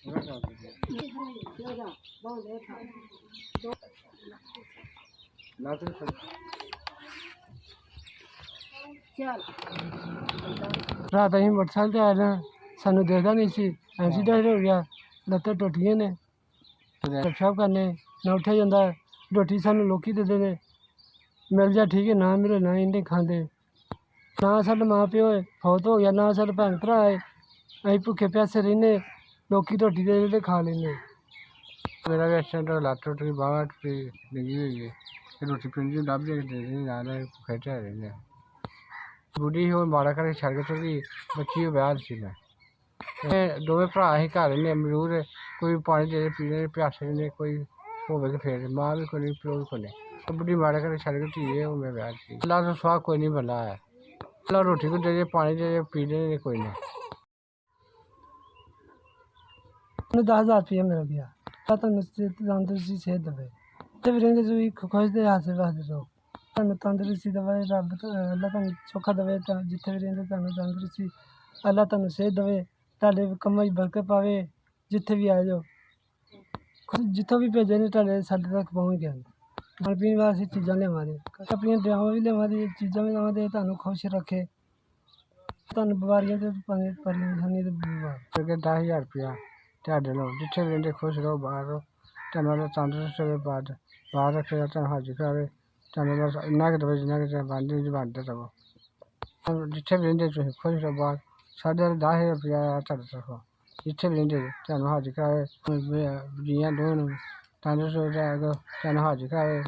रात अं मोटरसाइकिल आ रहे सानू देखता नहीं सी एक्सीडेंट हो गया लत्तां टुटियां ने गपशप करने ना उठा जाता रोटी सानू लोग देते ने मिल जा ठीक है ना मिले ना इन्हें खाते ना साढ़े माँ प्यो फौत हो गया ना साढ़े भैन भ्रा है अं भुखे प्यासे रही लोग रोटी दे दे खा लेंगे मेरा भी एक्सीडेंट हो लत्त टुट गई बांह टुटी डिंगी हुई गई रोटी पिंडी डब जाके दे भुखे ढाई रही बुढ़ी ही माड़ा घर छड़ के चली बच्ची ब्याह सी मैं दोवें भरा ही घर ने अमरूद कोई पानी दे पीने प्यासे ने कोई होवे फिर माँ भी कोई प्यो भी कोई बुढ़ी माड़े घर छड़ के धी है मैं ब्याह सी अल्लाह तो सुहा कोई नहीं बंदा है अल्लाह रोटी को दे पानी दे पीने कोई नहीं 10,000 रुपया मिल गया तंदुरुस्ती सेहत दवे ते वीरेंद्र जी खुश दे हासिल वास्ते रहो ਤੁਹਾਨੂੰ ਤੰਦਰੁਸਤੀ ਦੇਵੇ ਰੱਬ ਅੱਲਾ ਤੁਹਾਨੂੰ ਚੋਖਾ ਦੇਵੇ ਤਾਂ ਜਿੱਥੇ ਵੀ ਰਹਿੰਦੇ ਤੁਹਾਨੂੰ ਤੰਦਰੁਸਤੀ ਅੱਲਾ ਤੁਹਾਨੂੰ ਸਿਹਤ ਦੇਵੇ ਤੁਹਾਡੇ ਕੰਮਾਂ 'ਚ ਬਰਕਤ ਪਾਵੇ ਜਿੱਥੇ ਵੀ ਆ ਜਾਓ ਜਿੱਥੋਂ ਵੀ ਭੇਜੇ ਨੇ ਤੁਹਾਡੇ ਸਾਡੇ ਤੱਕ ਪਹੁੰਚ ਗਏ ਖਾਣ ਪੀਣ ਵਾਸਤੇ ਚੀਜ਼ਾਂ ਲਿਆਵਾਂਗੇ ਆਪਣੀਆਂ ਦੁਆਵਾਂ ਵੀ ਲਿਆਵਾਂਗੇ ਚੀਜ਼ਾਂ ਵੀ ਲਿਆਵਾਂਗੇ ਤੁਹਾਨੂੰ ਖੁਸ਼ ਰੱਖੇ ਤੁਹਾਨੂੰ ਬਿਮਾਰੀਆਂ ਤੇ ਪਰੇਸ਼ਾਨੀ ਤੇ ਬਿਮਾਰ 10,000 ਰੁਪਇਆ ਤੁਹਾਡੇ ਨਾਲ ਜਿੱਥੇ ਵੀ ਰਹਿੰਦੇ ਖੁਸ਼ ਰਹੋ ਬਾਹਰ ਰਹੋ ਤੁਹਾਨੂੰ ਤੰਦਰੁਸਤ ਹੋਵੇ ਬਾਹਰ ਰੱਖੇਗਾ ਤੁਹਾਨੂੰ ਹਾਜ਼ਰ ਕਰਾਵੇ ਤੁਹਾਨੂੰ ਬਸ ਇੰਨਾ ਕੁ ਦਵੇ ਜਿੰਨਾ ਕੁ ਬਣਦੇ ਰਹੋ ਜਿੱਥੇ ਵੀ ਰਹਿੰਦੇ ਤੁਸੀਂ ਖੁਸ਼ ਰਹੋ ਬਾਹਰ ਸਾਡੇ 10,000 ਰੁਪਇਆ ਤੁਹਾਡੇ ਤਰਫੋਂ ਜਿੱਥੇ ਵੀ ਰਹਿੰਦੇ ਤੁਹਾਨੂੰ ਹਾਜ਼ਰ ਕਰਾਵੇ ਜੀਆਂ ਦੋਵਾਂ ਨੂੰ ਤੰਦਰੁਸਤ ਹੋ ਜਾਏਗਾ ਤੁਹਾਨੂੰ ਹਾਜ਼ਰ ਕਰਾਵੇ